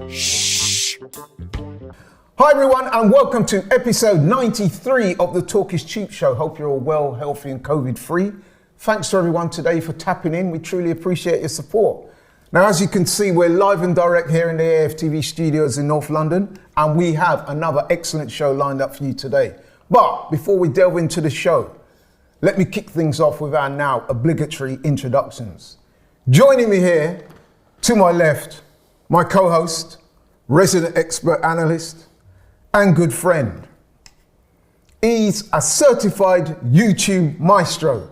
Shh. Hi everyone, and welcome to episode 93 of the Talk is Cheap show. Hope you're all well, healthy and COVID free. Thanks to everyone today for tapping in. We truly appreciate your support. Now, as you can see, we're live and direct here in the AFTV studios in North London, and we have another excellent show lined up for you today. But before we delve into the show, let me kick things off with our now obligatory introductions. Joining me here, to my left, my co-host, resident expert analyst, and good friend. He's a certified YouTube maestro.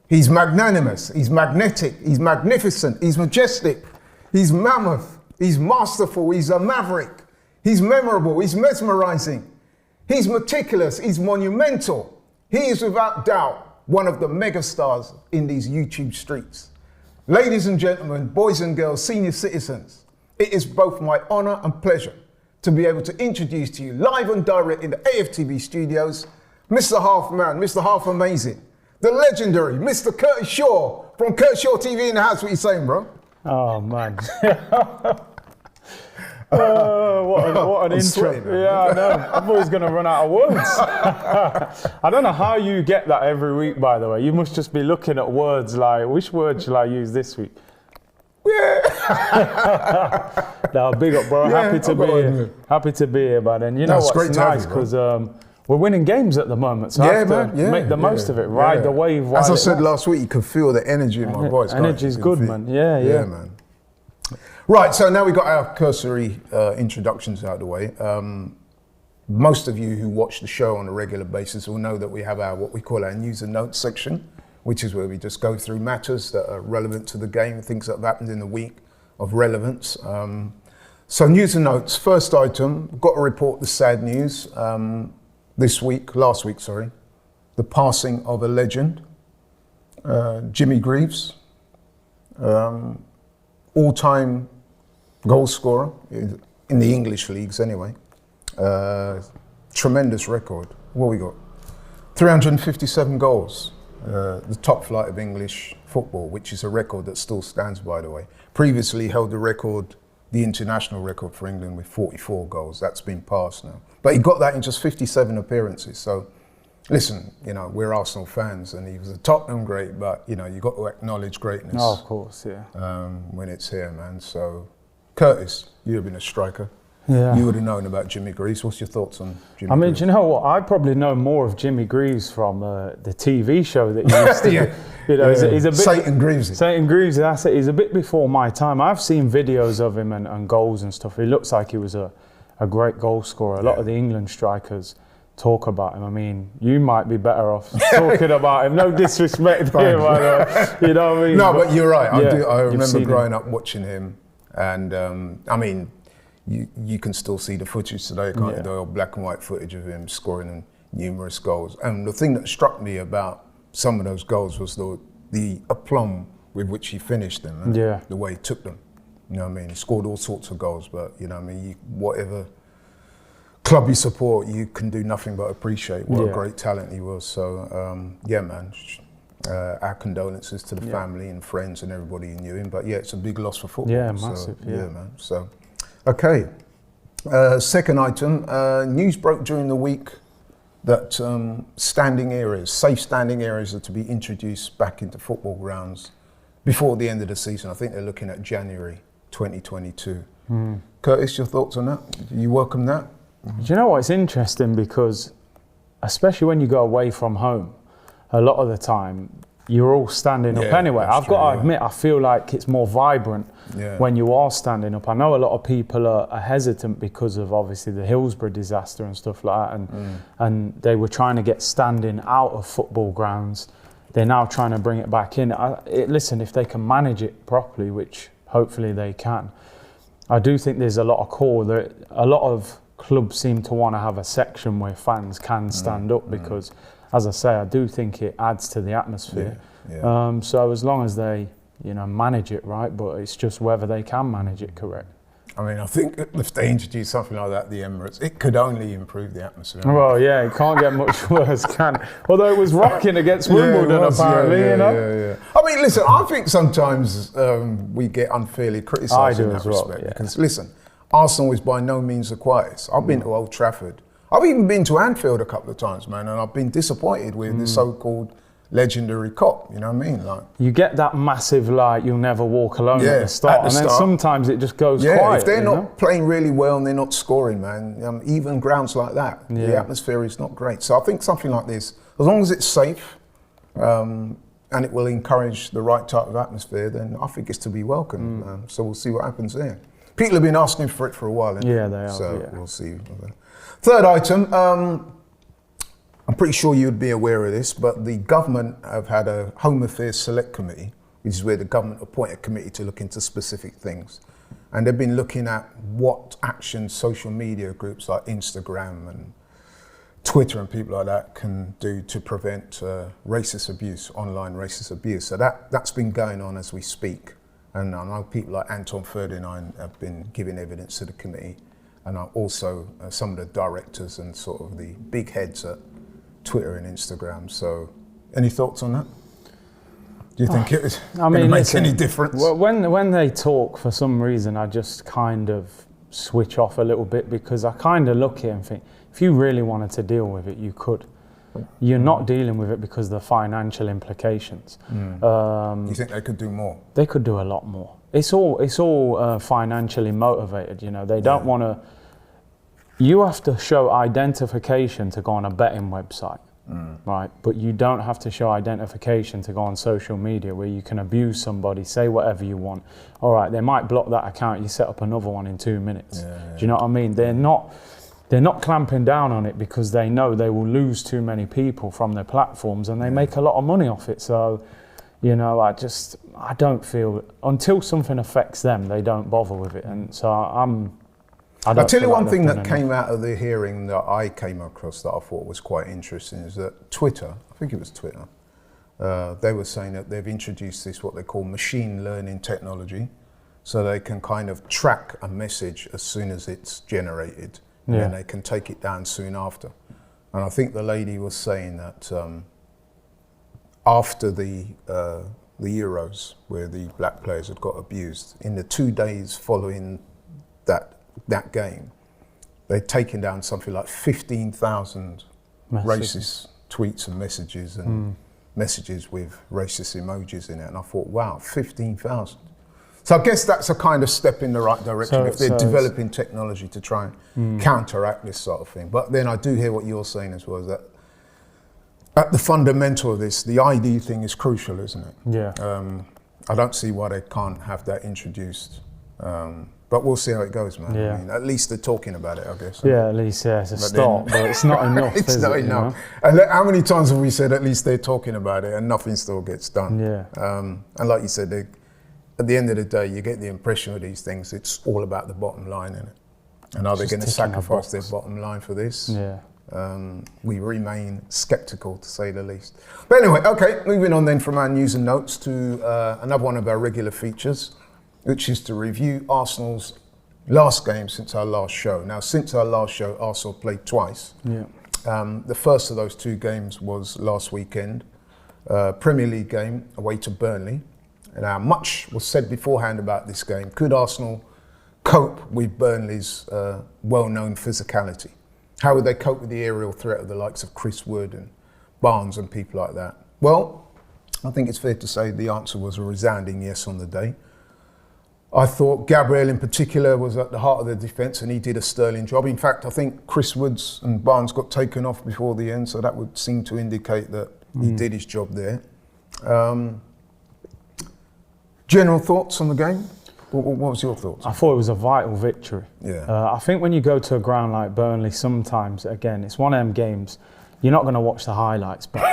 He's magnanimous, he's magnetic, he's magnificent, he's majestic, he's mammoth, he's masterful, he's a maverick, he's memorable, he's mesmerizing, he's meticulous, he's monumental. He is without doubt one of the megastars in these YouTube streets. Ladies and gentlemen, boys and girls, senior citizens, it is both my honor and pleasure to be able to introduce to you live and direct in the AFTV studios, Mr. Half Man, Mr. Half Amazing, the legendary Mr. Curtis Shaw from Curtis Shaw TV in the house. What are you saying, bro? Oh, man. What an intro. Yeah, I know. I thought he was going to run out of words. I don't know how you get that every week, by the way. You must just be looking at words like, which word shall I use this week? Yeah. No, big up, bro. Yeah, happy to be here. Happy to be here, man. And you know what's nice, because we're winning games at the moment, so I have to make the most of it, ride the wave. As I said last week, you can feel the energy in my voice. Energy's good, man. Yeah, man. Right, so now we've got our cursory introductions out of the way. Most of you who watch the show on a regular basis will know that we have our what we call our news and notes section, which is where we just go through matters that are relevant to the game, things that have happened in the week of relevance. So news and notes, first item, got to report the sad news. Last week, the passing of a legend, Jimmy Greaves, all-time goal scorer in the English leagues anyway. Tremendous record. What we got? 357 goals, the top flight of English football, which is a record that still stands, by the way. Previously held the international record for England with 44 goals. That's been passed now. But he got that in just 57 appearances. So listen, you know, we're Arsenal fans and he was a Tottenham great, but you know, you got to acknowledge greatness. Oh, of course, yeah. When it's here, man. So Curtis, you've been a striker. Yeah. You would have known about Jimmy Greaves. What's your thoughts on Jimmy Greaves? I mean, do you know what? I probably know more of Jimmy Greaves from the TV show that he used to do. You know, he's a bit... Satan Greaves. Satan Greaves, that's it. He's a bit before my time. I've seen videos of him and goals and stuff. He looks like he was a great goal scorer. A lot of the England strikers talk about him. I mean, you might be better off talking about him. No disrespect here, by the way. You know what I mean? No, but you're right. I remember growing up watching him, and I mean, you can still see the footage today, can't you? The old black and white footage of him scoring numerous goals. And the thing that struck me about some of those goals was the aplomb with which he finished them, and the way he took them. You know what I mean? He scored all sorts of goals, but you know what I mean? Whatever club you support, you can do nothing but appreciate what a great talent he was. So yeah, man. Our condolences to the family and friends and everybody who knew him. But yeah, it's a big loss for football. Yeah, massive. So, yeah, man. So, okay. Second item, news broke during the week that safe standing areas are to be introduced back into football grounds before the end of the season. I think they're looking at January 2022. Curtis, your thoughts on that? Do you welcome that? Do you know what? It's interesting because, especially when you go away from home, a lot of the time you're all standing up anyway. I've got to admit, I feel like it's more vibrant when you are standing up. I know a lot of people are hesitant because of obviously the Hillsborough disaster and stuff like that, and they were trying to get standing out of football grounds. They're now trying to bring it back in. Listen, if they can manage it properly, which hopefully they can, I do think there's a lot of a lot of clubs seem to want to have a section where fans can stand up because, as I say, I do think it adds to the atmosphere. So as long as they, manage it right, but it's just whether they can manage it correct. I mean, I think if they introduce something like that at the Emirates, it could only improve the atmosphere. Well, yeah, it can't get much worse, can it? Although it was rocking against Wimbledon, apparently, I mean, listen, I think sometimes we get unfairly criticised in that respect. Because, listen, Arsenal is by no means the quietest. I've been to Old Trafford. I've even been to Anfield a couple of times, man, and I've been disappointed with the so-called legendary cop, you know what I mean? Like, you get that massive, like, you'll never walk alone at the start, and then sometimes it just goes quiet. If they're not playing really well and they're not scoring, man, even grounds like that, the atmosphere is not great. So I think something like this, as long as it's safe and it will encourage the right type of atmosphere, then I think it's to be welcome. So we'll see what happens there. People have been asking for it for a while, haven't they? Yeah, they are. So we'll see. Third item, I'm pretty sure you'd be aware of this, but the government have had a Home Affairs Select Committee, which is where the government appoint a committee to look into specific things. And they've been looking at what actions social media groups like Instagram and Twitter and people like that can do to prevent racist abuse, online racist abuse. So that's been going on as we speak. And I know people like Anton Ferdinand have been giving evidence to the committee, and also some of the directors and sort of the big heads at Twitter and Instagram. So, any thoughts on that? Do you think it was going to make any difference? Well, when they talk, for some reason, I just kind of switch off a little bit, because I kind of look at it and think, if you really wanted to deal with it, you could. You're not dealing with it because of the financial implications. You think they could do more? They could do a lot more. It's all financially motivated. You know, they don't want to. You have to show identification to go on a betting website, right? But you don't have to show identification to go on social media, where you can abuse somebody, say whatever you want. All right, they might block that account. You set up another one in 2 minutes. Do you know what I mean? They're not clamping down on it because they know they will lose too many people from their platforms, and they make a lot of money off it. So, you know, I don't feel, until something affects them, they don't bother with it. And so I'll tell you one thing that came out of the hearing that I came across that I thought was quite interesting is that Twitter, I think it was Twitter, they were saying that they've introduced this, what they call machine learning technology, so they can kind of track a message as soon as it's generated. And then they can take it down soon after. And I think the lady was saying that after the Euros, where the black players had got abused, in the 2 days following that game, they'd taken down something like 15,000 racist tweets and messages, and messages with racist emojis in it. And I thought, wow, 15,000. So I guess that's a kind of step in the right direction if they're developing technology to try and counteract this sort of thing. But then I do hear what you're saying as well, is that at the fundamental of this, the ID thing is crucial, isn't it? Yeah. I don't see why they can't have that introduced. But we'll see how it goes, man. Yeah. I mean, at least they're talking about it, I guess. Yeah, at least, it's a start, but it's not enough. It's not enough. You know? And how many times have we said at least they're talking about it and nothing still gets done? Yeah. And like you said, at the end of the day, you get the impression of these things, it's all about the bottom line, isn't it? And are they going to sacrifice their bottom line for this? Yeah. We remain sceptical, to say the least. But anyway, okay, moving on then from our news and notes to another one of our regular features, which is to review Arsenal's last game since our last show. Now, since our last show, Arsenal played twice. Yeah. The first of those 2 games was last weekend, Premier League game away to Burnley. Now, much was said beforehand about this game. Could Arsenal cope with Burnley's well-known physicality? How would they cope with the aerial threat of the likes of Chris Wood and Barnes and people like that? Well, I think it's fair to say the answer was a resounding yes on the day. I thought Gabriel in particular was at the heart of the defence, and he did a sterling job. In fact, I think Chris Woods and Barnes got taken off before the end, so that would seem to indicate that he did his job there. General thoughts on the game? What was your thoughts? I thought it was a vital victory. Yeah. I think when you go to a ground like Burnley, sometimes, again, it's one of them games, you're not going to watch the highlights, but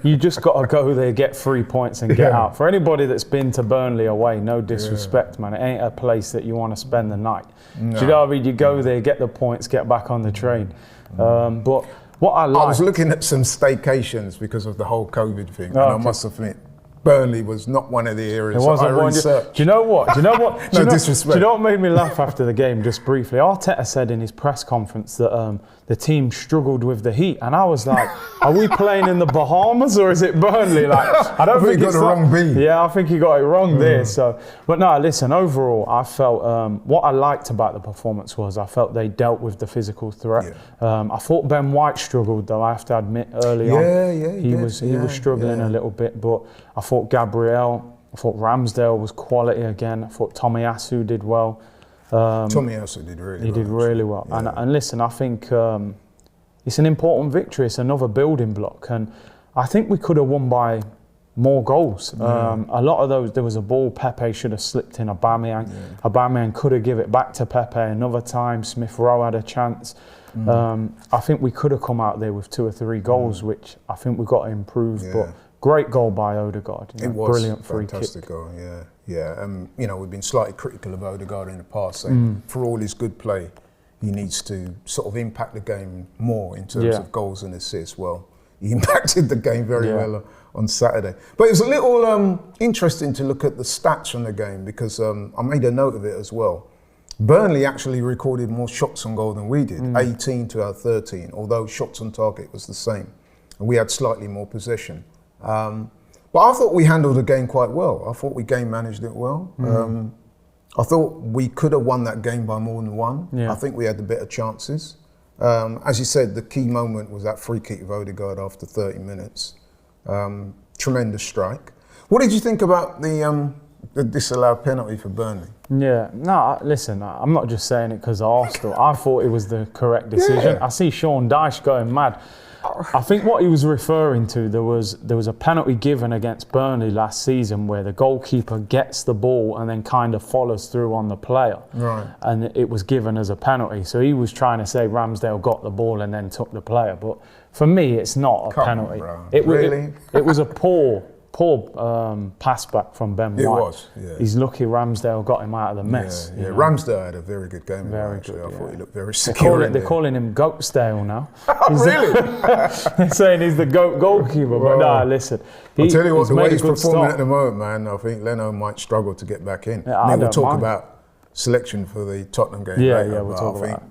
you just got to go there, get 3 points and get out. For anybody that's been to Burnley away, no disrespect, man, it ain't a place that you want to spend the night. No. Do you know what I mean? You go there, get the points, get back on the train. But what I was looking at some staycations because of the whole COVID thing, and I must admit, Burnley was not one of the areas It wasn't I one. researched. Do you know what? No disrespect. Do you know what made me laugh after the game? Just briefly, Arteta said in his press conference that the team struggled with the heat, and I was like, "Are we playing in the Bahamas or is it Burnley?" Like, I don't think he got the wrong B. Yeah, I think he got it wrong there. So, but no, listen. Overall, I felt what I liked about the performance was I felt they dealt with the physical threat. Yeah. I thought Ben White struggled, though. I have to admit, early on, he was struggling a little bit, but I thought Gabriel, I thought Ramsdale was quality again. I thought Tomiyasu did well. Tomiyasu did really well. He did really well. Yeah. And listen, I think it's an important victory. It's another building block. And I think we could have won by more goals. A lot of those, there was a ball Pepe should have slipped in Aubameyang. Aubameyang could have given it back to Pepe another time. Smith Rowe had a chance. I think we could have come out there with 2 or 3 goals, which I think we've got to improve. But great goal by Odegaard. It was brilliant free kick. Fantastic goal, yeah. You know, we've been slightly critical of Odegaard in the past, saying for all his good play, he needs to sort of impact the game more in terms of goals and assists. Well, he impacted the game very well on Saturday. But it was a little interesting to look at the stats from the game because I made a note of it as well. Burnley actually recorded more shots on goal than we did, 18 to our 13, although shots on target was the same. And we had slightly more possession. But I thought we handled the game quite well. I thought we game managed it well. I thought we could have won that game by more than one. I think we had the better chances. As you said, the key moment was that free kick of Odegaard after 30 minutes. Tremendous strike. What did you think about the disallowed penalty for Burnley? Yeah, no, listen, I'm not just saying it because of Arsenal. I thought it was the correct decision. I see Sean Dyche going mad. I think what he was referring to, there was a penalty given against Burnley last season where the goalkeeper gets the ball and then kind of follows through on the player. Right. And it was given as a penalty. So he was trying to say Ramsdale got the ball and then took the player. But for me, it's not a penalty. It was a poor pass back from Ben White. It was, He's lucky Ramsdale got him out of the mess. Yeah, Ramsdale had a very good game. Very actually. good, I thought he looked very secure. They're calling him Goatsdale now. Really? They're saying he's the goalkeeper. But nah, listen. I'll tell you what, the way he's performing at the moment, man, I think Leno might struggle to get back in. Yeah, we'll talk about selection for the Tottenham game later. Yeah, we'll talk about that.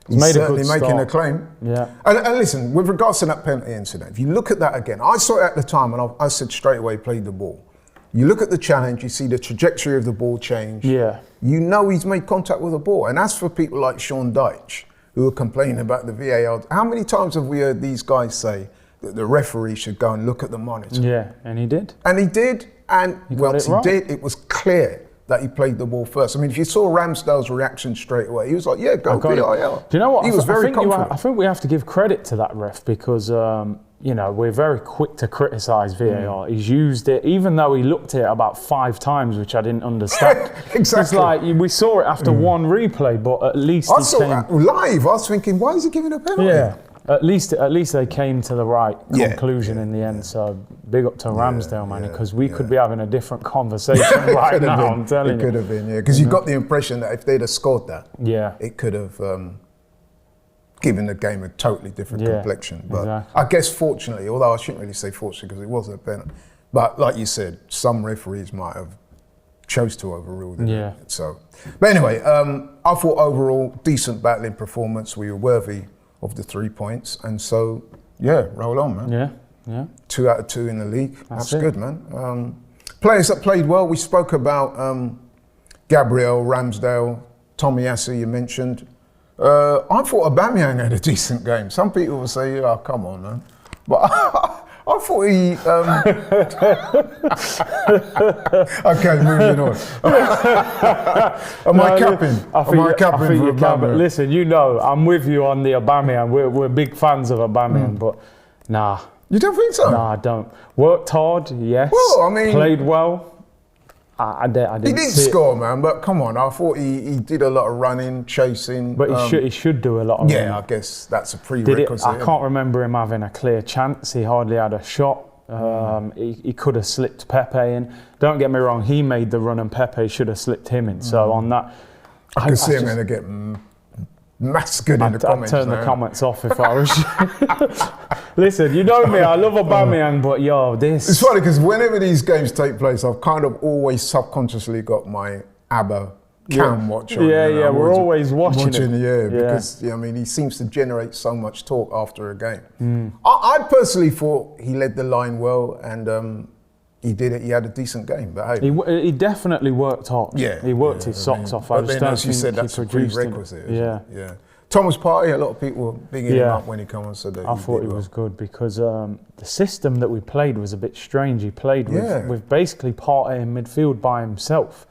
He's certainly making a claim. Yeah. And listen, with regards to that penalty incident, if you look at that again, I saw it at the time and I said straight away, played the ball. You look at the challenge, you see the trajectory of the ball change. Yeah. You know he's made contact with the ball. And that's for people like Sean Dyche, who are complaining about the VAR. How many times have we heard these guys say that the referee should go and look at the monitor? Yeah, and he did. And he did, and once he did, it was clear that he played the ball first. I mean, if you saw Ramsdale's reaction straight away, he was like, yeah, go VAR. Do you know what? He was very confident. I think we have to give credit to that ref because, you know, we're very quick to criticise VAR. He's used it, even though he looked at it about 5 times, which I didn't understand. Exactly. It's like, we saw it after one replay, but at least I saw that live. I was thinking, why is he giving a penalty? Yeah. At least they came to the right conclusion in the end. So big up to Ramsdale, man, because we could be having a different conversation right now. I'm telling you, it could have been, because you got the impression that if they'd have scored that, it could have given the game a totally different complexion. But I guess fortunately, although I shouldn't really say fortunately because it wasn't a penalty, but like you said, some referees might have chose to overrule it. So, but anyway, I thought overall decent battling performance. We were worthy of the 3 points, and so roll on, man. Yeah. 2 out of 2 in the league. That's good, man. Players that played well. We spoke about Gabriel, Ramsdale, Tomiyasu. You mentioned. I thought Aubameyang had a decent game. Some people will say, "Oh, come on, man," but I thought he. Okay, moving on. Am I capping for Aubameyang? But listen, you know, I'm with you on the Aubameyang. We're big fans of Aubameyang, but nah. You don't think so? Nah, I don't. Worked hard, yes. Well, I mean, played well. I didn't. He didn't score, man. But come on, I thought he did a lot of running, chasing. But he should do a lot of running. I guess that's a prerequisite. I can't remember him having a clear chance. He hardly had a shot. He could have slipped Pepe in. Don't get me wrong, he made the run and Pepe should have slipped him in. So on that, I could see him going to get Matt's good in the comments. I'd turn the comments off if I was Listen, you know me, I love Aubameyang, but yo, this... It's funny because whenever these games take place, I've kind of always subconsciously got my ABBA cam watch on. Yeah, we're always watching it. Because I mean, he seems to generate so much talk after a game. I personally thought he led the line well, and he did it. He had a decent game, but hey, he definitely worked hard. Yeah, he worked his socks off. But then, as you said, that's a prerequisite. Yeah. Thomas Partey, a lot of people were bigging him up when he came on. So that I thought he was good because the system that we played was a bit strange. He played with basically Partey in midfield by himself.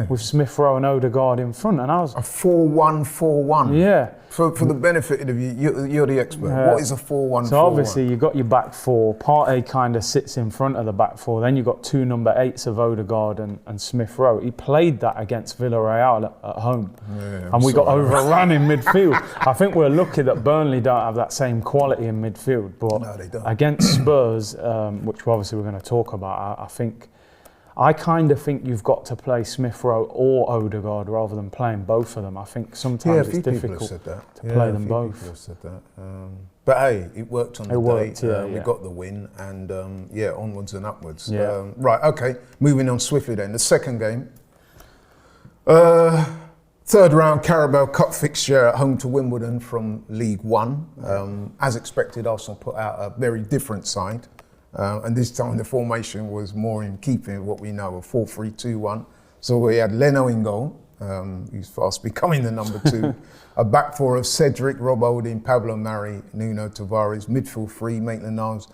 With Smith Rowe and Odegaard in front, and I was a 4-1-4-1. Yeah. For the benefit of you, you're the expert. What is a 4-1-4-1? So obviously you got your back four. Partey kind of sits in front of the back four. Then you got two number 8s of Odegaard and Smith Rowe. He played that against Villarreal at home, and we got overrun in midfield. I think we're lucky that Burnley don't have that same quality in midfield, but no, they don't. Against Spurs, which obviously we're going to talk about, I kind of think you've got to play Smith Rowe or Odegaard rather than playing both of them. I think sometimes it's difficult to play them both. People have said that. But hey, it worked on the day. We got the win, and onwards and upwards. Right, okay, moving on swiftly then. The second game, third round Carabao Cup fixture at home to Wimbledon from League One. As expected, Arsenal put out a very different side. And this time the formation was more in keeping with what we know, a 4-3-2-1. So we had Leno in goal, who's fast becoming the number 2. A back four of Cedric, Rob Holding, Pablo Mari, Nuno Tavares, midfield 3, Maitland-Niles,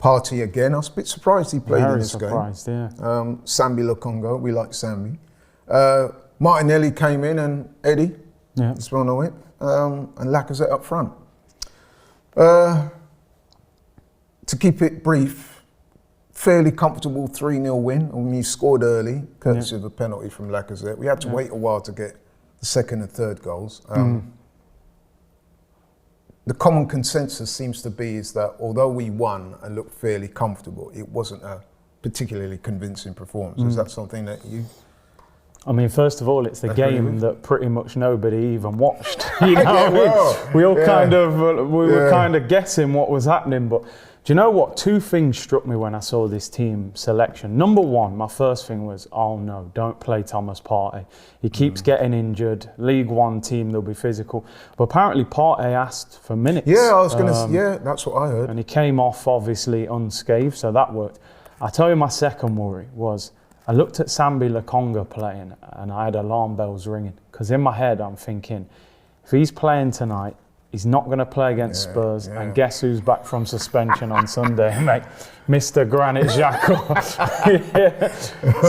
Partey again. I was a bit surprised he played in this game. Sambi Lokonga, we like Sambi. Martinelli came in and Eddie, it's well known it, and Lacazette up front. To keep it brief, fairly comfortable 3-0 win. And we scored early, courtesy of a penalty from Lacazette. We had to wait a while to get the second and third goals. The common consensus seems to be is that although we won and looked fairly comfortable, it wasn't a particularly convincing performance. Is that something that you... I mean, first of all, it's the game that pretty much nobody even watched. You know, we all kind of were kind of guessing what was happening. But do you know what? Two things struck me when I saw this team selection. Number one, my first thing was, oh no, don't play Thomas Partey. He keeps getting injured. League One team, they'll be physical. But apparently Partey asked for minutes. Yeah, I was going to. That's what I heard. And he came off obviously unscathed, so that worked. I tell you, my second worry was, I looked at Sambi Lokonga playing and I had alarm bells ringing because in my head I'm thinking, if he's playing tonight, he's not going to play against Spurs, and guess who's back from suspension on Sunday, mate? Mr. Granit Xhaka.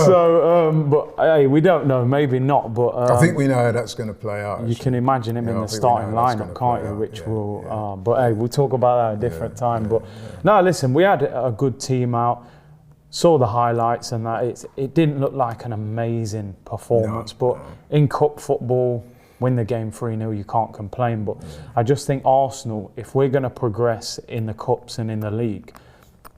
So, but hey, we don't know, maybe not, but... I think we know how that's going to play out. You can imagine him in the starting lineup, can't you? Which will, but hey, we'll talk about that at a different time. But no, listen, we had a good team out. Saw the highlights and that it didn't look like an amazing performance, but in cup football, win the game 3-0, you can't complain. But I just think Arsenal, if we're going to progress in the cups and in the league,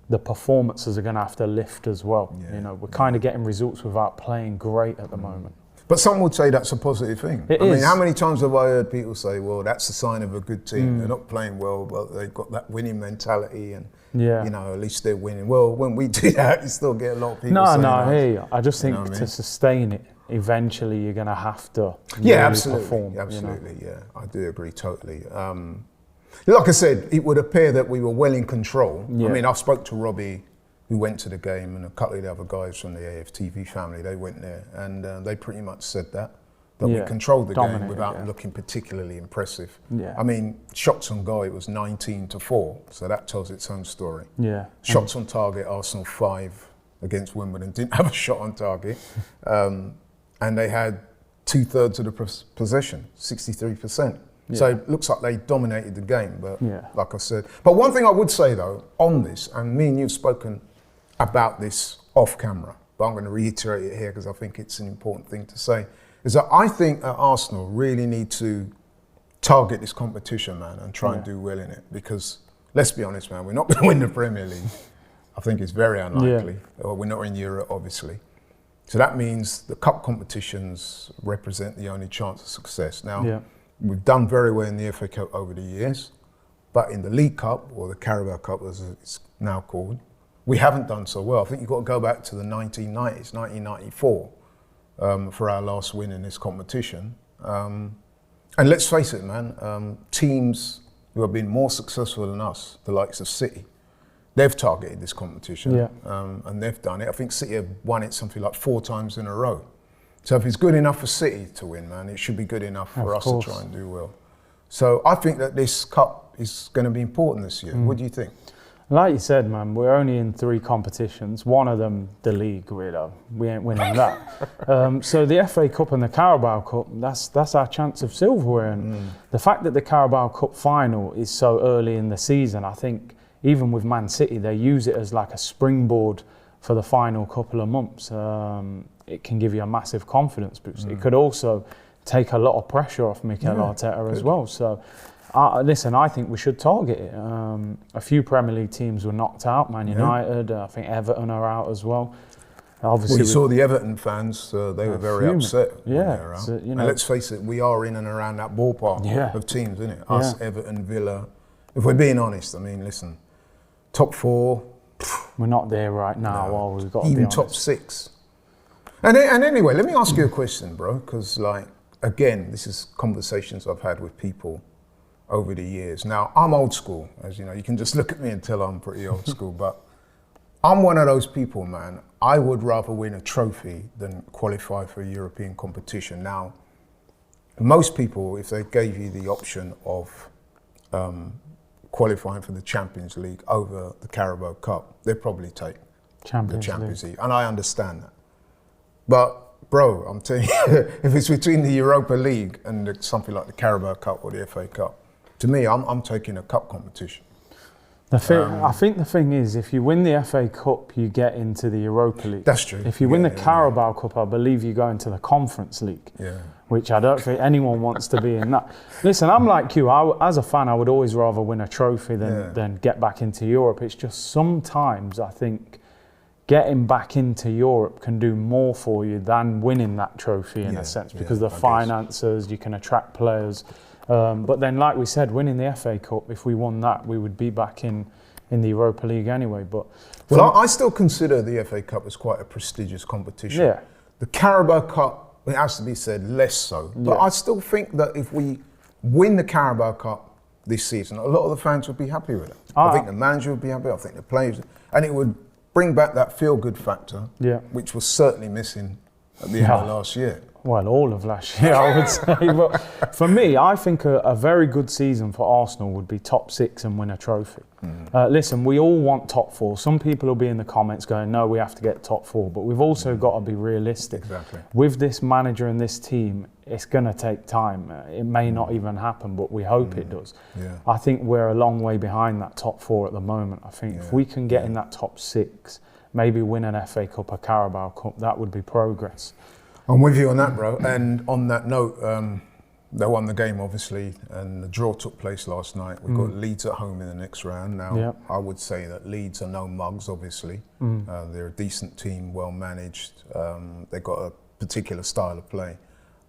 the performances are going to have to lift as well. You know, we're kind of getting results without playing great at the moment. But some would say that's a positive thing. I mean, how many times have I heard people say, well, that's the sign of a good team. They're not playing well, but they've got that winning mentality and, you know, at least they're winning. Well, when we do that, you still get a lot of people saying I hear you. I just think to sustain it, eventually you're going to have to perform. Absolutely, you know? I do agree totally. Like I said, it would appear that we were well in control. I mean, I spoke to Robbie, who went to the game, and a couple of the other guys from the AFTV family, they went there, and they pretty much said that we controlled the game without looking particularly impressive. I mean, shots on goal, it was 19-4, so that tells its own story. Shots on target, Arsenal 5 against Wimbledon, didn't have a shot on target, and they had 2/3 of the possession, 63%. So it looks like they dominated the game, but like I said. But one thing I would say though, on this, and me and you've spoken about this off camera, but I'm going to reiterate it here because I think it's an important thing to say, is that I think that Arsenal really need to target this competition, man, and try and do well in it. Because let's be honest, man, we're not going to win the Premier League. I think it's very unlikely. Or we're not in Europe, obviously. So that means the cup competitions represent the only chance of success. Now, We've done very well in the FA Cup over the years, but in the League Cup, or the Carabao Cup as it's now called, we haven't done so well. I think you've got to go back to the 1990s, 1994, for our last win in this competition. And let's face it, man, teams who have been more successful than us, the likes of City, they've targeted this competition, and they've done it. I think City have won it something like 4 times in a row. So if it's good enough for City to win, man, it should be good enough for us to try and do well. So I think that this cup is going to be important this year. What do you think? Like you said, man, we're only in 3 competitions. One of them, the league, we ain't winning that. So the FA Cup and the Carabao Cup, that's our chance of silverware. And the fact that the Carabao Cup final is so early in the season, I think even with Man City, they use it as like a springboard for the final couple of months. It can give you a massive confidence boost. It could also take a lot of pressure off Mikel Arteta as well. So, listen, I think we should target it. A few Premier League teams were knocked out. Man United, I think Everton are out as well. Obviously, we saw the Everton fans, they were very upset. Yeah. So, and let's face it, we are in and around that ballpark of teams, isn't it? Us, Everton, Villa. If we're being honest, I mean, listen, top 4. We're not there right now. No, well, we've got to even be top 6. And anyway, let me ask you a question, bro, because like, again, this is conversations I've had with people over the years. Now, I'm old school, as you know, you can just look at me and tell I'm pretty old school, but I'm one of those people, man. I would rather win a trophy than qualify for a European competition. Now, most people, if they gave you the option of qualifying for the Champions League over the Carabao Cup, they'd probably take the Champions League. And I understand that. But, bro, I'm telling you, if it's between the Europa League and something like the Carabao Cup or the FA Cup, to me, I'm taking a cup competition. I think the thing is, if you win the FA Cup, you get into the Europa League. That's true. If you win the Carabao Cup, I believe you go into the Conference League, which I don't think anyone wants to be in that. Listen, I'm like you. As a fan, I would always rather win a trophy than get back into Europe. It's just sometimes I think getting back into Europe can do more for you than winning that trophy in a sense, because the finances, you can attract players. But then, like we said, winning the FA Cup, if we won that, we would be back in the Europa League anyway. But I still consider the FA Cup as quite a prestigious competition. Yeah. The Carabao Cup, it has to be said, less so. But I still think that if we win the Carabao Cup this season, a lot of the fans would be happy with it. I think the manager would be happy, I think the players, and it would bring back that feel-good factor, which was certainly missing at the end of last year. Well, all of last year, I would say. But for me, I think a very good season for Arsenal would be top 6 and win a trophy. Listen, we all want top 4. Some people will be in the comments going, no, we have to get top 4. But we've also got to be realistic. Exactly. With this manager and this team, it's going to take time. It may not even happen, but we hope it does. I think we're a long way behind that top 4 at the moment. I think if we can get in that top 6, maybe win an FA Cup, a Carabao Cup, that would be progress. I'm with you on that, bro. And on that note, they won the game, obviously, and the draw took place last night. We've got Leeds at home in the next round. Now, I would say that Leeds are no mugs, obviously. They're a decent team, well managed. They've got a particular style of play.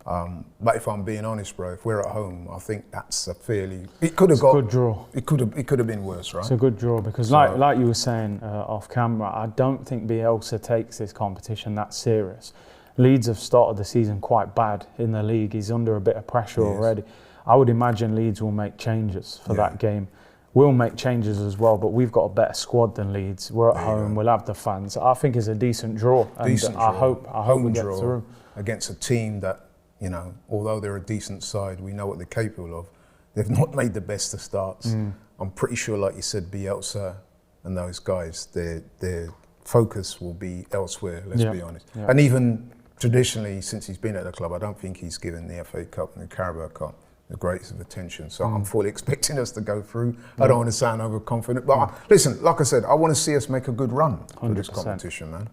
But if I'm being honest, bro, if we're at home, I think that's a fairly... It could have got... a good draw. It could have been worse, right? It's a good draw because, like you were saying off camera, I don't think Bielsa takes this competition that serious. Leeds have started the season quite bad in the league. He's under a bit of pressure already. I would imagine Leeds will make changes for that game. We'll make changes as well, but we've got a better squad than Leeds. We're at home, we'll have the fans. I think it's a decent draw. And I hope we get through. Against a team that, you know, although they're a decent side, we know what they're capable of. They've not made the best of starts. I'm pretty sure, like you said, Bielsa and those guys, their focus will be elsewhere, let's be honest. And even traditionally, since he's been at the club, I don't think he's given the FA Cup and the Carabao Cup the greatest of attention. So I'm fully expecting us to go through. I don't want to sound overconfident, but listen, like I said, I want to see us make a good run for this competition, man.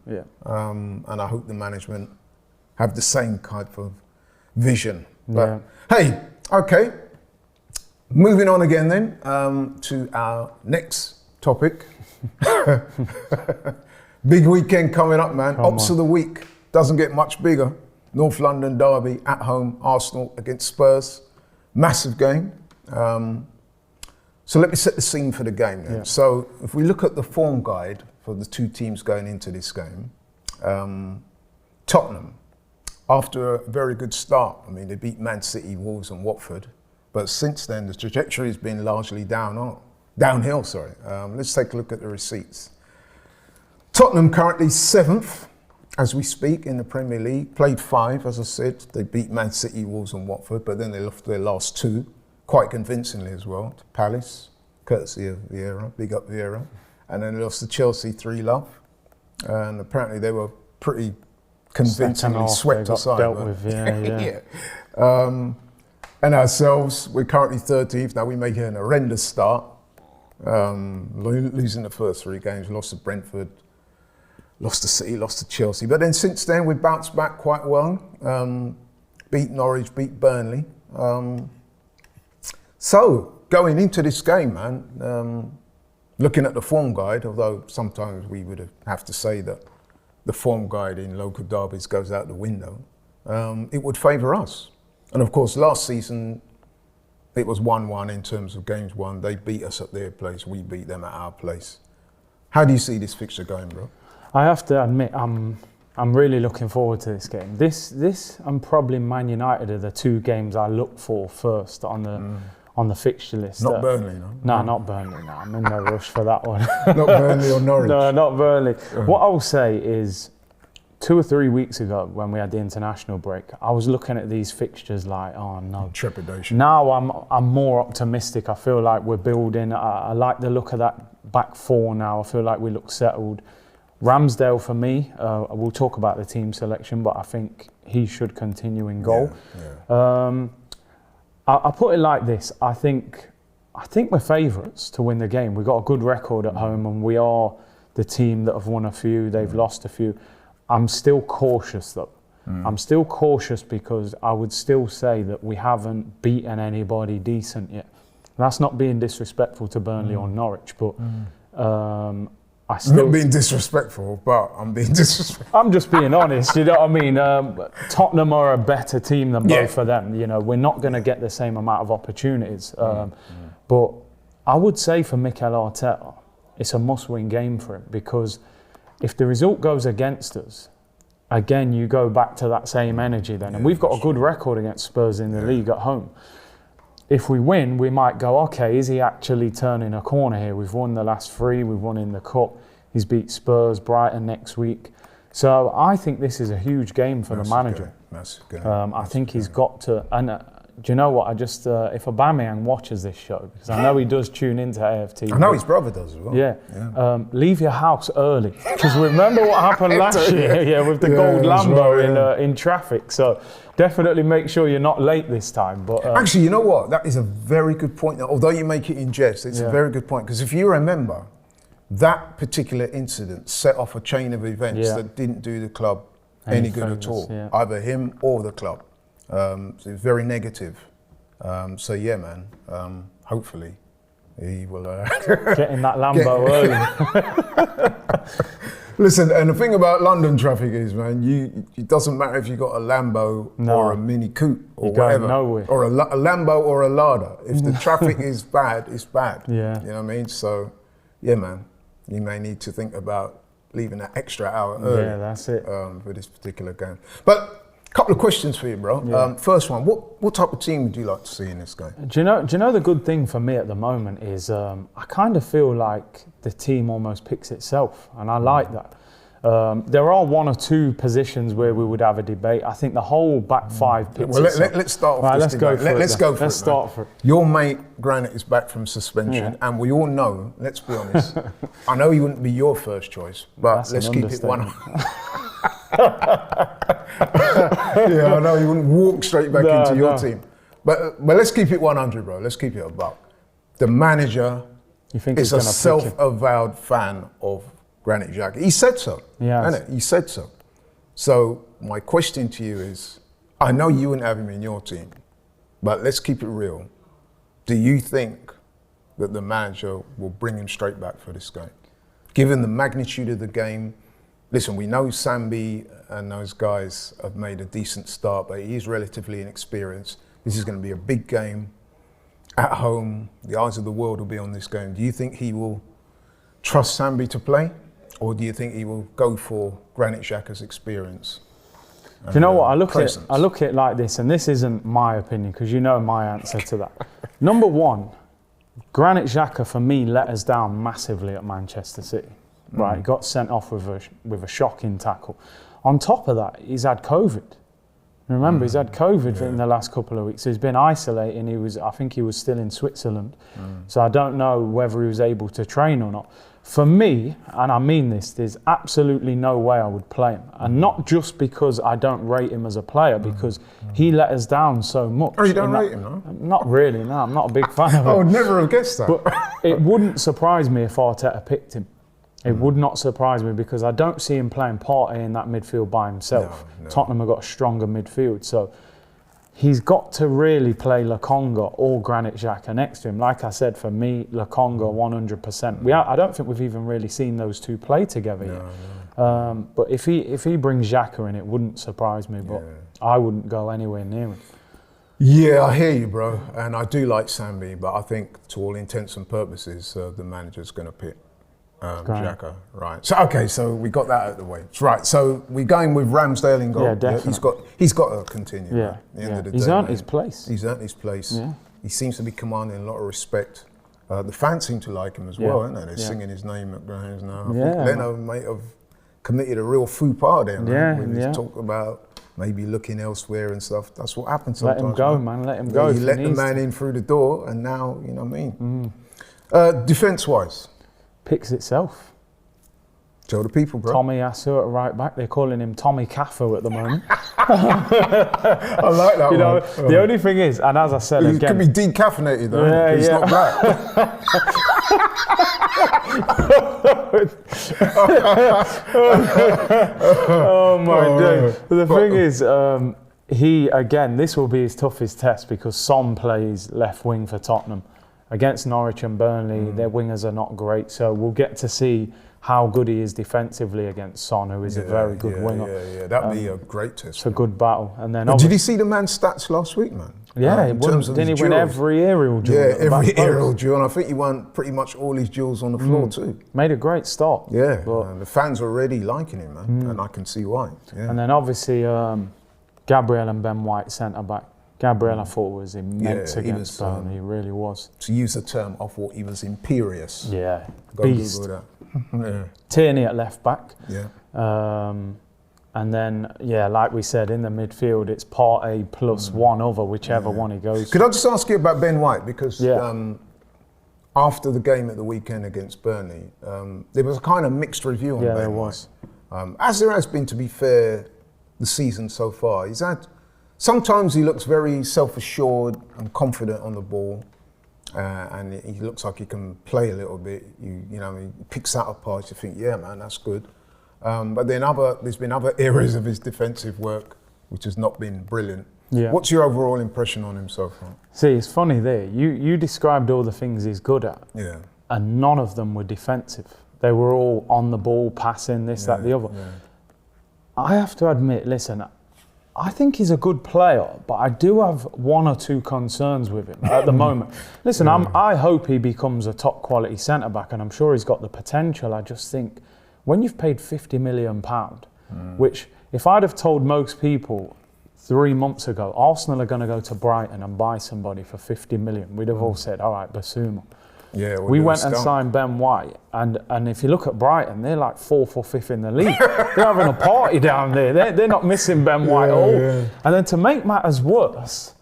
And I hope the management have the same kind of vision. But hey, okay, moving on again then to our next topic. Big weekend coming up, man. Ops of the week. Doesn't get much bigger. North London derby at home, Arsenal against Spurs. Massive game. So let me set the scene for the game then. Yeah. So if we look at the form guide for the two teams going into this game, Tottenham, after a very good start, I mean, they beat Man City, Wolves and Watford, but since then the trajectory has been largely downhill. Let's take a look at the receipts. Tottenham currently 7th as we speak in the Premier League, played 5, as I said. They beat Man City, Wolves and Watford, but then they lost their last 2, quite convincingly as well, to Palace, courtesy of Vieira, big up Vieira. And then they lost to Chelsea 3-0. And apparently they were pretty convincingly swept aside. Dealt with, yeah. And ourselves, we're currently 13th. Now we make an horrendous start, losing the first 3 games, lost to Brentford, lost to City, lost to Chelsea. But then since then, we've bounced back quite well. Beat Norwich, beat Burnley. So going into this game, man, looking at the form guide, although sometimes we would have to say that the form guide in local derbies goes out the window, it would favour us. And of course, last season, it was 1-1 in terms of games won. They beat us at their place, we beat them at our place. How do you see this fixture going, bro? I have to admit, I'm really looking forward to this game. This and probably Man United are the 2 games I look for first on the fixture list. Not Burnley, no? No, not Burnley, no. I'm in no rush for that one. Not Burnley or Norwich? No, not Burnley. What I'll say is, 2 or 3 weeks ago when we had the international break, I was looking at these fixtures like, oh no. Trepidation. Now I'm more optimistic. I feel like we're building. I like the look of that back 4 now. I feel like we look settled. Ramsdale for me, we'll talk about the team selection, but I think he should continue in goal. Yeah. I put it like this. I think we're favourites to win the game. We've got a good record at home and we are the team that have won a few, they've lost a few. I'm still cautious though. I'm still cautious because I would still say that we haven't beaten anybody decent yet. That's not being disrespectful to Burnley or Norwich, but I'm not being disrespectful, but I'm being disrespectful. I'm just being honest, you know what I mean? Tottenham are a better team than both of them. You know, we're not going to get the same amount of opportunities. But I would say for Mikel Arteta, it's a must-win game for him because if the result goes against us, again, you go back to that same energy then. And we've got a good record against Spurs in the league at home. If we win, we might go, okay, is he actually turning a corner here? We've won the last 3, we've won in the Cup. He's beat Spurs, Brighton next week. So I think this is a huge game for the manager. Massive game. I think he's got to, and do you know what? I just, if Aubameyang watches this show, because I know he does tune into AFTV. I know his brother does as well. Yeah. Leave your house early. Because remember what happened last year with the gold Lambo in traffic. So definitely make sure you're not late this time. But actually, you know what? That is a very good point. Although you make it in jest, it's a very good point. Because if you remember, that particular incident set off a chain of events that didn't do the club any good at all. Yeah. Either him or the club. So it's very negative. So yeah, man. Hopefully, he will get in that Lambo early. Listen, and the thing about London traffic is, man, it doesn't matter if you got a Lambo or a Mini Coupe or whatever, or a Lambo or a Lada. If the traffic is bad, it's bad. Yeah. You know what I mean? So, yeah, man, you may need to think about leaving an extra hour early. Yeah, that's it. For this particular game, but. Couple of questions for you, bro. Yeah. First one, what type of team would you like to see in this game? Do you know the good thing for me at the moment is I kind of feel like the team almost picks itself, and I like that. There are 1 or 2 positions where we would have a debate. I think the whole back 5 picks itself. Let's start off this debate. Let's go for it. Let's start for it. Your mate, Granite, is back from suspension, and we all know, let's be honest, I know he wouldn't be your first choice, but let's keep it 1. Yeah, I know you wouldn't walk straight back into your team, but let's keep it 100, bro. Let's keep it a buck. The manager is a self-avowed fan of Granit Xhaka. He said so. Yeah, he said so. So my question to you is, I know you wouldn't have him in your team, but let's keep it real. Do you think that the manager will bring him straight back for this game, given the magnitude of the game? Listen, we know Sambi and those guys have made a decent start, but he is relatively inexperienced. This is going to be a big game at home. The eyes of the world will be on this game. Do you think he will trust Sambi to play? Or do you think he will go for Granit Xhaka's experience? Do you know what? I look at it like this, and this isn't my opinion, because you know my answer to that. Number one, Granit Xhaka, for me, let us down massively at Manchester City. Right, he got sent off with a shocking tackle. On top of that, he's had COVID. Remember, he's had COVID in the last couple of weeks. He's been isolating. I think he was still in Switzerland. So I don't know whether he was able to train or not. For me, and I mean this, there's absolutely no way I would play him. And not just because I don't rate him as a player, because he let us down so much. Oh, you don't rate him, no? Not really, no. I'm not a big fan of him. I would never have guessed that. But it wouldn't surprise me if Arteta picked him. It would not surprise me, because I don't see him playing Partey in that midfield by himself. No. Tottenham have got a stronger midfield. So he's got to really play Lokonga or Granit Xhaka next to him. Like I said, for me, Lokonga 100%. I don't think we've even really seen those two play together yet. No. But if he brings Xhaka in, it wouldn't surprise me. But I wouldn't go anywhere near him. Yeah, I hear you, bro. And I do like Sambi, but I think to all intents and purposes, the manager's going to pick Xhaka, right? So we got that out of the way. Right. So we're going with Ramsdale in goal. Yeah, definitely. He's got to continue. Yeah, At the end of the he's day, earned his place. He's earned his place. Yeah. He seems to be commanding a lot of respect. The fans seem to like him as well, aren't they? They're singing his name at grounds now. I think Leno might have committed a real faux pas there, man. When he's talked about maybe looking elsewhere and stuff. That's what happens sometimes. Let him go, man. Let him go. You let the man in through the door, and now, you know what I mean? Defence-wise? Picks itself. Tell the people, bro. Tommy Asu at right back. They're calling him Tommy Cafu at the moment. I like that one. The only thing is, and as I said he again... could be decaffeinated though. Yeah, he's not black. Oh my days. The thing is, again, this will be his toughest test, because Son plays left wing for Tottenham. Against Norwich and Burnley, their wingers are not great, so we'll get to see how good he is defensively against Son, who is a very good winger. Yeah, that'd be a great test. It's a good battle. And then, did you see the man's stats last week, man? Yeah, didn't he win every aerial duel? Yeah, every aerial duel, and I think he won pretty much all his duels on the floor too. Made a great start. Yeah, the fans are already liking him, man, and I can see why. Yeah. And then obviously Gabriel and Ben White centre back. Gabriel, I thought, was immense against Burnley. He really was. To use the term, I thought he was imperious. Yeah, Go beast. Google that. Tierney at left back. Yeah. And then, like we said, in the midfield, it's Partey plus one other, whichever one he goes. Could I just ask you about Ben White? Because after the game at the weekend against Burnley, there was a kind of mixed review on Ben White. Yeah, there was. As there has been, to be fair, the season so far. Sometimes he looks very self-assured and confident on the ball, and he looks like he can play a little bit. He picks out a pass. You think, yeah, man, that's good. But then there's been other areas of his defensive work which has not been brilliant. Yeah. What's your overall impression on him so far? See, it's funny there. You described all the things he's good at, and none of them were defensive. They were all on the ball, passing, this, that, the other. Yeah. I have to admit, listen, I think he's a good player, but I do have one or two concerns with him at the moment. Listen, I hope he becomes a top quality centre-back, and I'm sure he's got the potential. I just think when you've paid £50 million, which if I'd have told most people 3 months ago, Arsenal are going to go to Brighton and buy somebody for 50 million, we'd have all said, all right, Basuma. Yeah, we went and signed Ben White, and if you look at Brighton, they're like 4th or 5th in the league. They're having a party down there. They're not missing Ben White at all. Yeah. And then to make matters worse,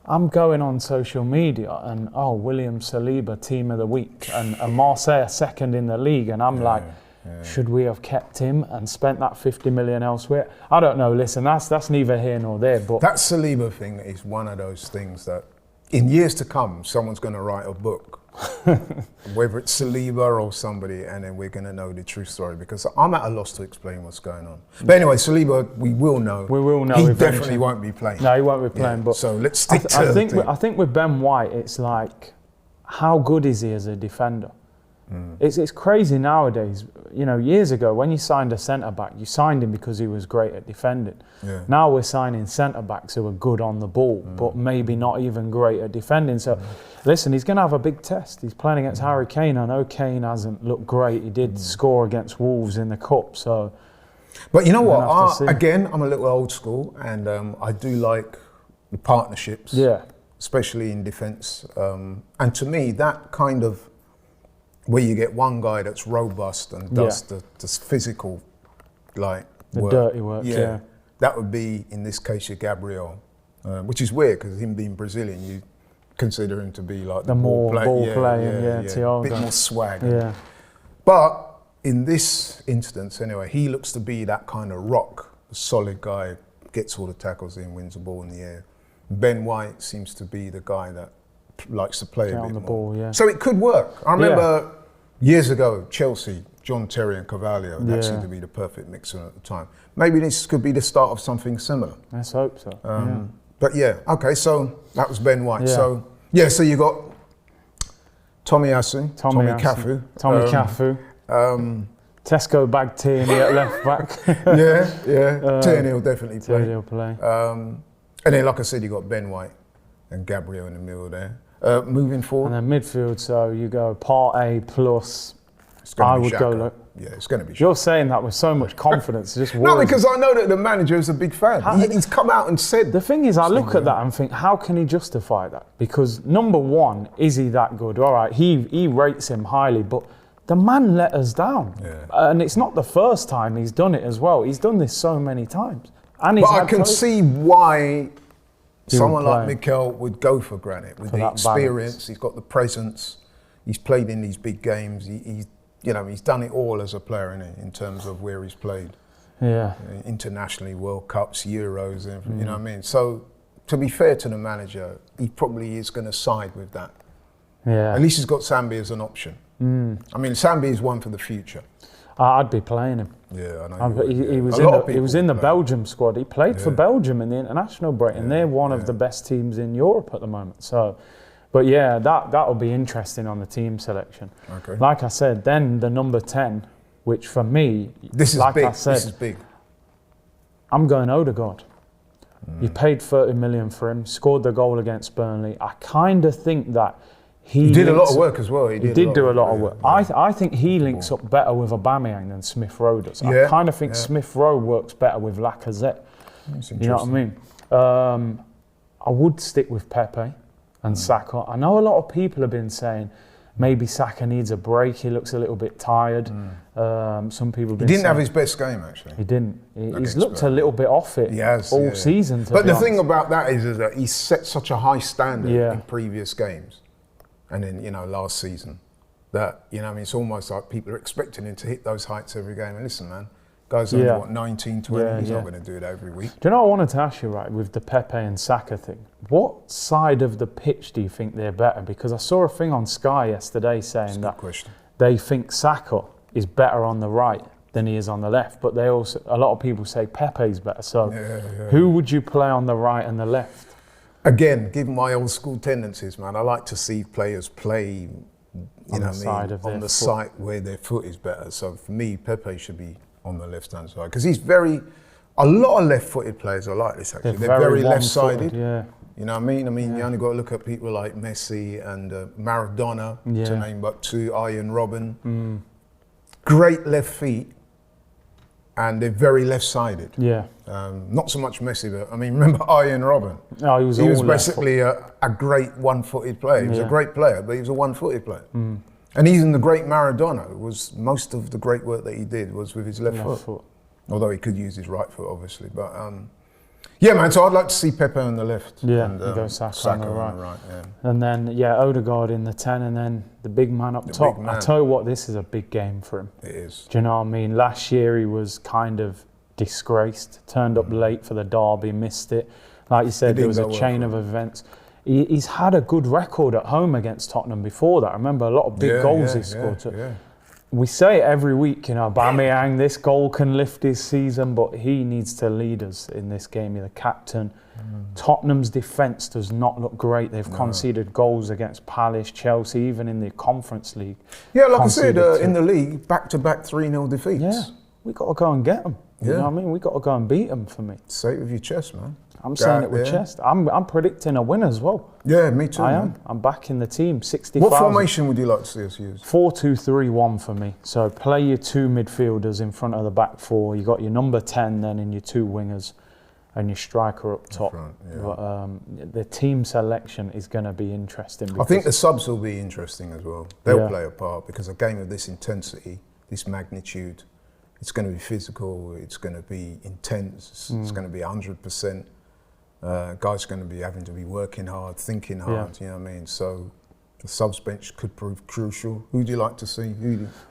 I'm going on social media and William Saliba team of the week and Marseille second in the league, and I'm should we have kept him and spent that 50 million elsewhere? I don't know. Listen, that's neither here nor there. But that Saliba thing is one of those things that in years to come, someone's going to write a book. Whether it's Saliba or somebody, and then we're going to know the true story, because I'm at a loss to explain what's going on. But anyway, Saliba, we will know. We will know. He definitely won't be playing. No, he won't be playing. But so let's stick to. I think with Ben White, it's like, how good is he as a defender? It's crazy nowadays. You know, years ago when you signed a centre back, you signed him because he was great at defending. Now we're signing centre backs who are good on the ball, but maybe not even great at defending. So, listen, he's going to have a big test. He's playing against Harry Kane. I know Kane hasn't looked great. He did score against Wolves in the cup. So, but you know what? Again, I'm a little old school, and I do like the partnerships. Especially in defence. And to me, that kind of where you get one guy that's robust and does the physical, like the dirty work. That would be, in this case, your Gabriel, which is weird because him being Brazilian, you consider him to be like the more ball playing, a bit more swag. But in this instance, anyway, he looks to be that kind of rock, a solid guy, gets all the tackles in, wins the ball in the air. Ben White seems to be the guy that likes to play a bit on the more. ball, So it could work. I remember years ago, Chelsea, John Terry and Cavallio, that seemed to be the perfect mixer at the time. Maybe this could be the start of something similar. Let's hope so. But okay, so that was Ben White. So you got Tommy Cafu. Tesco bag Tierney at left back. Tierney will definitely play. Tierney will play. And then, like I said, you got Ben White and Gabriel in the middle there. Moving forward. And then midfield, so you go Partey plus. I would go. It's going to be. You're saying that with so much confidence. Just no, because I know that the manager is a big fan. He's come out and said. The thing is, I look at that and think, how can he justify that? Because number one, is he that good? All right, he rates him highly, but the man let us down. And it's not the first time he's done it as well. He's done this so many times. And but I can see why someone like Mikel would go for Granit with the experience. Balance. He's got the presence. He's played in these big games. He's done it all as a player in terms of where he's played. Internationally, World Cups, Euros, everything, you know what I mean? So, to be fair to the manager, he probably is going to side with that. At least he's got Sambi as an option. I mean, Sambi is one for the future. I'd be playing him. I know. He was in the Belgium squad. He played for Belgium in the international break, and they're one of the best teams in Europe at the moment. So, but that'll be interesting on the team selection. Like I said, then the number 10, which for me, this is big. I'm going Odegaard. You paid 30 million for him, scored the goal against Burnley. I kind of think that he did a lot of work as well. He did do a lot of work. I think he links up better with Aubameyang than Smith Rowe does. I kind of think Smith Rowe works better with Lacazette. You know what I mean? I would stick with Pepe and Saka. I know a lot of people have been saying maybe Saka needs a break. He looks a little bit tired. Some people have been He didn't have his best game, actually. He didn't. He's looked a little bit off it all season. But the thing about that is that he set such a high standard in previous games. And then, last season, that, it's almost like people are expecting him to hit those heights every game. And listen, man, guys are 19, 20, he's not going to do it every week. Do you know what I wanted to ask you, right, with the Pepe and Saka thing? What side of the pitch do you think they're better? Because I saw a thing on Sky yesterday saying that they think Saka is better on the right than he is on the left, but a lot of people say Pepe's better. So who would you play on the right and the left? Again, given my old school tendencies, man, I like to see players play, on the side where their foot is better. So for me, Pepe should be on the left-hand side because a lot of left-footed players are like this. Actually, they're very left-sided. You know what I mean? You only got to look at people like Messi and Maradona to name but two. Arjen Robben, great left feet. And they're very left-sided. Not so much Messi, but remember Arjen Robben? Oh, he was basically a great one-footed player. He was a great player, but he was a one-footed player. And even the great Maradona most of the great work that he did was with his left foot. Although he could use his right foot, obviously. But man. So I'd like to see Pepe on the left. And go Saka on the right. And then Odegaard in the 10, and then the big man up top. I tell you what, this is a big game for him. It is. Do you know what I mean? Last year he was kind of disgraced, turned up late for the derby, missed it. Like you said, there was a chain of events. He's had a good record at home against Tottenham before that. I remember a lot of big goals he scored. we say it every week, you know, Aubameyang, this goal can lift his season, but he needs to lead us in this game. He's the captain. Tottenham's defence does not look great. They've conceded goals against Palace, Chelsea, even in the Conference League. Yeah, like I said, in the league, back-to-back 3-0 defeats. Yeah, we got to go and get them. You know what I mean? We got to go and beat them for me. Say it with your chest, man. I'm saying it with chest. I'm predicting a win as well. Yeah, me too. I am. I'm backing the team. 60,000. What formation would you like to see us use? 4-2-3-1 for me. So play your two midfielders in front of the back four. You got your number 10 then and your two wingers and your striker up top. Front, But the team selection is going to be interesting. I think the subs will be interesting as well. They'll play a part because a game of this intensity, this magnitude, it's going to be physical, it's going to be intense, it's going to be 100%. Guys are going to be having to be working hard, thinking hard, you know what I mean? So the subs bench could prove crucial. Who do you like to see?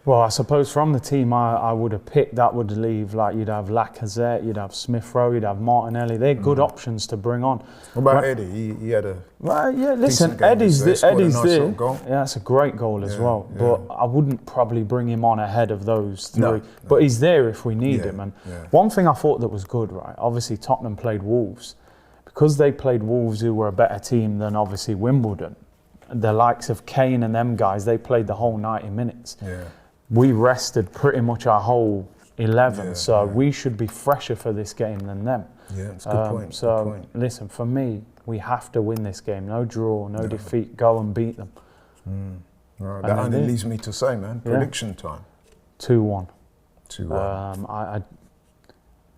Well, I suppose from the team I would have picked, that would leave, like, you'd have Lacazette, you'd have Smith Rowe, you'd have Martinelli. They're good options to bring on. What about Eddie? He had a listen, Eddie's there. Yeah, that's a great goal as well. But I wouldn't probably bring him on ahead of those three. No. But he's there if we need him. And one thing I thought that was good, right? Obviously Tottenham played Wolves. Because they played Wolves, who were a better team than obviously Wimbledon, the likes of Kane and them guys, they played the whole 90 minutes. Yeah. We rested pretty much our whole 11, so we should be fresher for this game than them. Yeah, that's a good point. So, good point. Listen, for me, we have to win this game. No draw, no defeat, go and beat them. Right, that only leaves me to say, man, prediction time. 2-1. 2-1.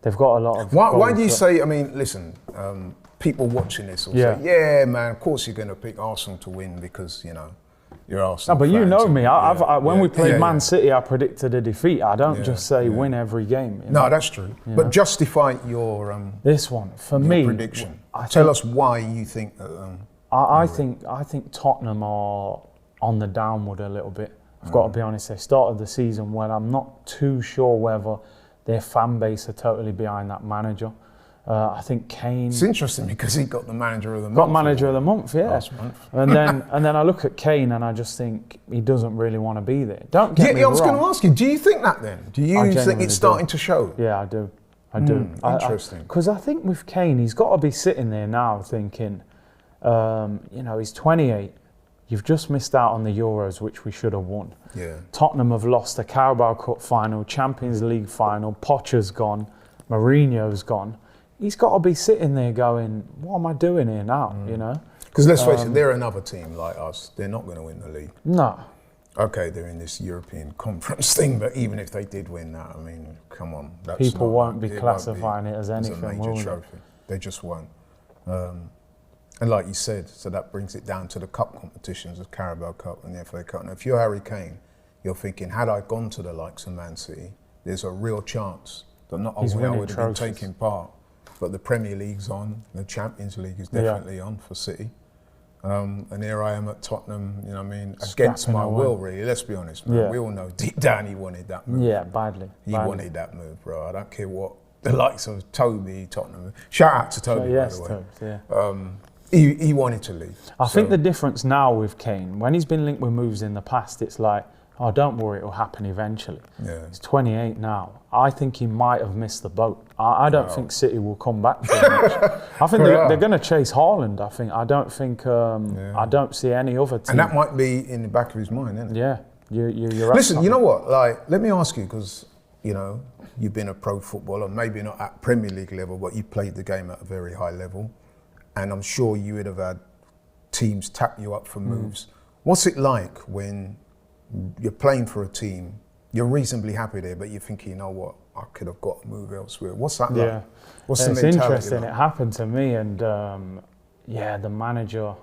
They've got a lot of... Why do you say, I mean, listen, people watching this will say, yeah, man, of course you're going to pick Arsenal to win because, you know, you're Arsenal. No, but you know me. When we played Man City, I predicted a defeat. I don't just say win every game. You know? No, that's true. But justify your this one for me prediction. Tell us why you think that. I think Tottenham are on the downward a little bit. I've got to be honest. They started the season well. I'm not too sure whether their fan base are totally behind that manager. I think Kane... It's interesting because he got the manager of the month. Got manager of the month, yeah. Last month. And then I look at Kane and I just think he doesn't really want to be there. Don't get me wrong. I was going to ask you, do you think that then? Do you think it's starting to show? Yeah, I do. I do. Interesting. Because I think with Kane, he's got to be sitting there now thinking, you know, he's 28. You've just missed out on the Euros, which we should have won. Yeah. Tottenham have lost the Carabao Cup final, Champions League final, Poch's gone, Mourinho's gone. He's got to be sitting there going, what am I doing here now, you know? Because let's face it, they're another team like us. They're not going to win the league. No. Okay, they're in this European conference thing, but even if they did win that, I mean, come on. People won't be classifying it as anything, as a major trophy. They just won't. And like you said, so that brings it down to the cup competitions of Carabao Cup and the FA Cup. And if you're Harry Kane, you're thinking, had I gone to the likes of Man City, there's a real chance that not only I would have been taking part, but the Premier League's on, the Champions League is definitely on for City. And here I am at Tottenham, you know what I mean, against my will, really. Let's be honest, man. We all know deep down he wanted that move. Yeah, badly. He wanted that move, bro. I don't care what the likes of Toby, Tottenham. Shout out to Toby, by the way. Toby, He wanted to leave. I think the difference now with Kane, when he's been linked with moves in the past, it's like, oh, don't worry, it'll happen eventually. Yeah. He's 28 now. I think he might have missed the boat. I don't think City will come back very much. I think they're going to chase Haaland. I don't think. I don't see any other team. And that might be in the back of his mind, isn't it? Yeah. You're Listen, you know what? Like, let me ask you, because you know you've been a pro footballer, maybe not at Premier League level, but you played the game at a very high level. And I'm sure you would have had teams tap you up for moves. What's it like when you're playing for a team, you're reasonably happy there, but you're thinking, you know what, I could have got a move elsewhere. What's that like? What's the mentality interesting. Like? It happened to me, and the manager,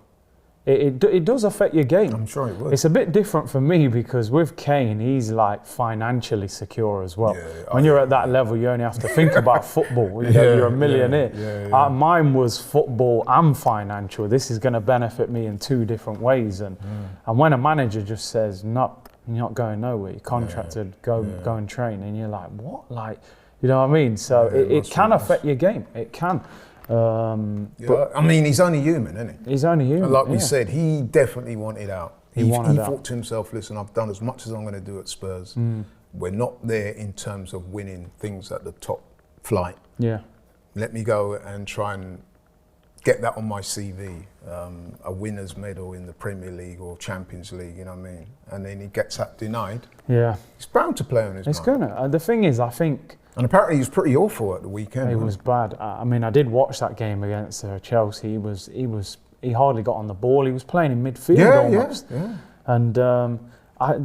it does affect your game. I'm sure it would. It's a bit different for me because with Kane, he's like financially secure as well. When you're at that level, you only have to think about football. You know, you're a millionaire. Mine was football and financial. This is going to benefit me in two different ways. And when a manager just says, no, you're not going nowhere, you're contracted, go and train. And you're like, what? Like, you know what I mean? So it can affect your game. It can. But I mean, he's only human, isn't he? He's only human. And like we said, he definitely wanted out. He thought to himself, listen, I've done as much as I'm going to do at Spurs. We're not there in terms of winning things at the top flight. Yeah. Let me go and try and get that on my CV, a winner's medal in the Premier League or Champions League, you know what I mean? And then he gets that denied. Yeah. He's bound to play on his It's mind. gonna. The thing is, I think... And apparently he was pretty awful at the weekend. It was bad. I mean, I did watch that game against Chelsea. He hardly got on the ball. He was playing in midfield almost. Yeah. And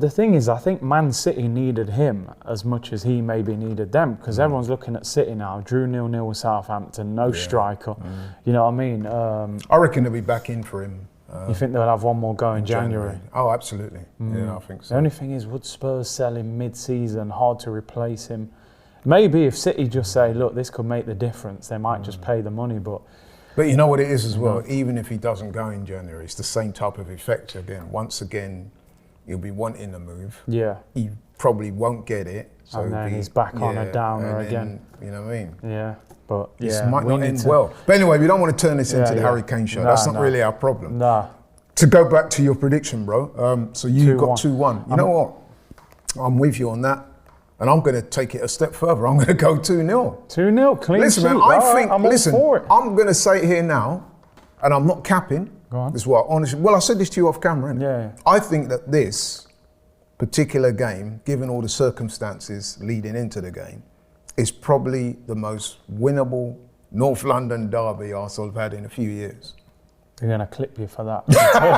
the thing is, I think Man City needed him as much as he maybe needed them, because everyone's looking at City now. Drew 0-0 with Southampton, no striker. You know what I mean? I reckon they'll be back in for him. You think they'll have one more go in January? Oh, absolutely. Yeah, I think so. The only thing is, would Spurs sell him mid-season? Hard to replace him. Maybe if City just say, look, this could make the difference, they might just pay the money, but you know what it is as well, even if he doesn't go in January, it's the same type of effect again. Once again, you'll be wanting a move. Yeah. He probably won't get it. So and then he's back on a downer then, again. You know what I mean? Yeah. But this might not end well. But anyway, we don't want to turn this into the Harry Kane show. That's not really our problem. Nah. To go back to your prediction, bro. So you got 2-1. You know what? I'm with you on that. And I'm going to take it a step further. I'm going to go 2-0. 2-0, clean listen, sheet. Man, I think, I'm all for it. I'm going to say it here now, and I'm not capping. Go on. This is what, honestly, well, I said this to you off camera, innit? Yeah. I think that this particular game, given all the circumstances leading into the game, is probably the most winnable North London derby Arsenal have had in a few years. They're going to clip you for that.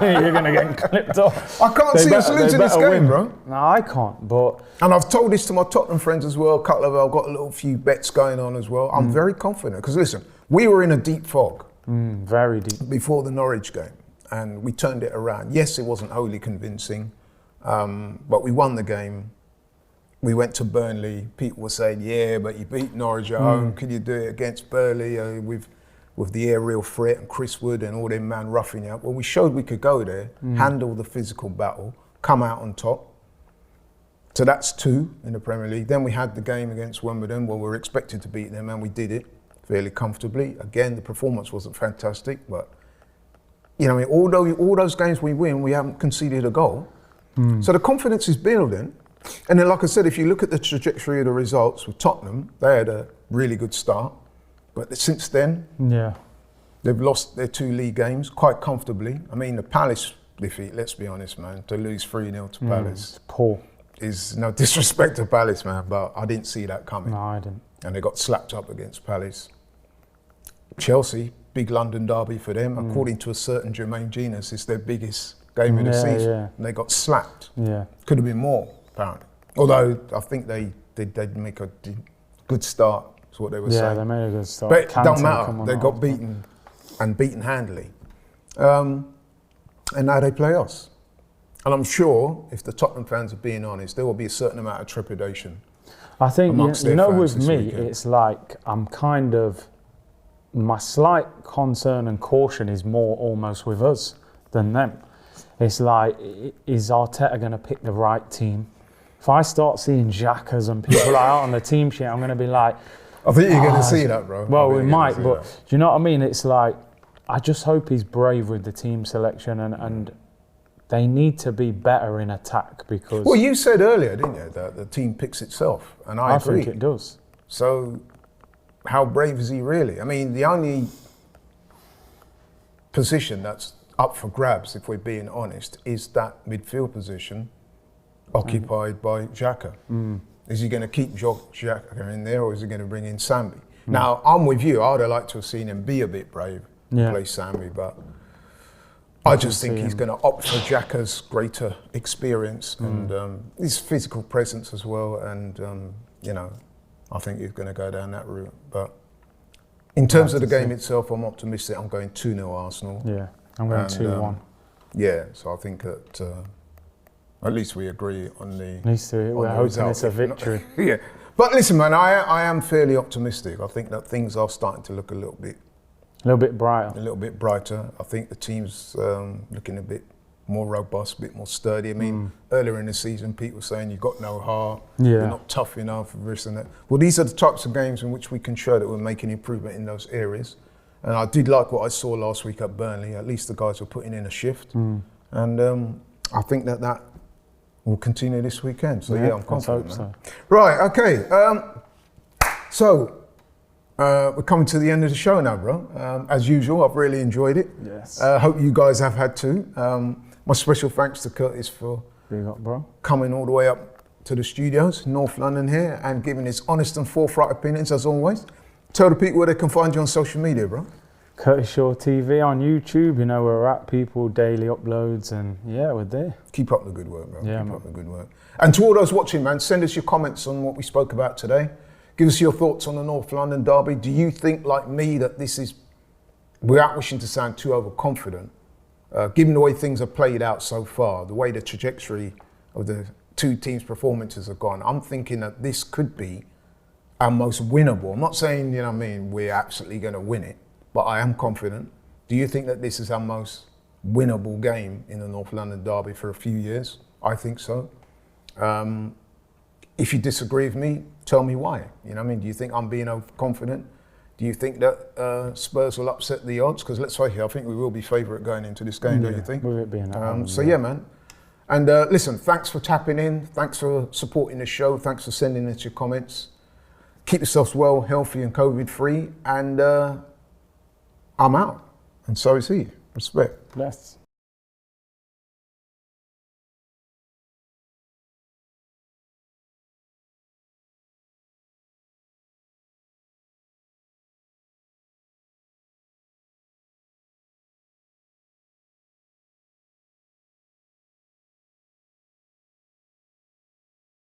You're going to get clipped off. I can't see us losing this game, bro. No, I can't, but... And I've told this to my Tottenham friends as well. I've got a little few bets going on as well. I'm very confident, because listen, we were in a deep fog. Very deep. Before the Norwich game, and we turned it around. Yes, it wasn't wholly convincing, but we won the game. We went to Burnley. People were saying, yeah, but you beat Norwich at home. Could you do it against Burnley with the aerial threat and Chris Wood and all them man roughing it up? Well, we showed we could go there, handle the physical battle, come out on top. So that's 2 in the Premier League. Then we had the game against Wimbledon where we were expected to beat them, and we did it fairly comfortably. Again, the performance wasn't fantastic, but you know, all those games we win, we haven't conceded a goal. So the confidence is building. And then, like I said, if you look at the trajectory of the results with Tottenham, they had a really good start. But since then, they've lost their 2 league games quite comfortably. I mean, the Palace defeat, let's be honest, man, to lose 3-0 to Palace. Poor. Is no disrespect to Palace, man, but I didn't see that coming. No, I didn't. And they got slapped up against Palace. Chelsea, big London derby for them. According to a certain Jermaine Genius, it's their biggest game of the season. Yeah. And they got slapped. Yeah. Could have been more, apparently. Although I think they'd make a good start, is what they were saying. Yeah, they made a good start. But it don't matter. They got beaten, and beaten handily. And now they play us. And I'm sure, if the Tottenham fans are being honest, there will be a certain amount of trepidation. I think, you know, with me, weekend. it's like I'm kind of, my slight concern and caution is more almost with us than them. It's like, is Arteta going to pick the right team? If I start seeing Xhakas and people like out on the team sheet, I'm going to be like... I think you're going to see that, bro. Well, we might, but do you know what I mean? It's like, I just hope he's brave with the team selection, and they need to be better in attack, because... Well, you said earlier, didn't you, that the team picks itself, and I agree. I think it does. So, how brave is he really? I mean, the only position that's up for grabs, if we're being honest, is that midfield position occupied by Xhaka. Is he going to keep Xhaka in there, or is he going to bring in Sambi? Now, I'm with you. I would have liked to have seen him be a bit brave, play Sambi, but I just think he's going to opt for Xhaka's greater experience and his physical presence as well. And, you know, I think he's going to go down that route. But in terms of the game itself, I'm optimistic. I'm going 2-0 Arsenal. Yeah, I'm going 2-1. Yeah, so I think that at least we agree on the... At least we're hoping it's a victory. Yeah. But listen, man, I am fairly optimistic. I think that things are starting to look a little bit brighter. A little bit brighter. I think the team's looking a bit more robust, a bit more sturdy. I mean, earlier in the season, people were saying you've got no heart, you're not tough enough, this and that. Well, these are the types of games in which we can show that we're making improvement in those areas. And I did like what I saw last week at Burnley. At least the guys were putting in a shift. And I think that will continue this weekend. So yeah, I'm confident. Let's hope so. Right, okay. So we're coming to the end of the show now, bro. As usual, I've really enjoyed it. Yes. Hope you guys have had too. My special thanks to Curtis for Big up, bro. coming all the way up to the studios, North London here, and giving his honest and forthright opinions as always. Tell the people where they can find you on social media, bro. Curtis Shaw TV on YouTube, you know where we're at, people, daily uploads, and yeah, we're there. Keep up the good work, bro. Yeah, Keep man. up the good work. And to all those watching, man, send us your comments on what we spoke about today. Give us your thoughts on the North London derby. Do you think, like me, that this is, without wishing to sound too overconfident, given the way things have played out so far, the way the trajectory of the two teams' performances have gone, I'm thinking that this could be our most winnable. I'm not saying, you know what I mean, we're absolutely going to win it, but I am confident. Do you think that this is our most winnable game in the North London derby for a few years? I think so. If you disagree with me, tell me why. You know what I mean? Do you think I'm being overconfident? Do you think that Spurs will upset the odds? Because let's face it, I think we will be favourite going into this game, don't you think? With it being at home, So yeah, man. And listen, thanks for tapping in. Thanks for supporting the show. Thanks for sending us your comments. Keep yourselves well, healthy and COVID-free. And I'm out. And so is he. Respect. Bless.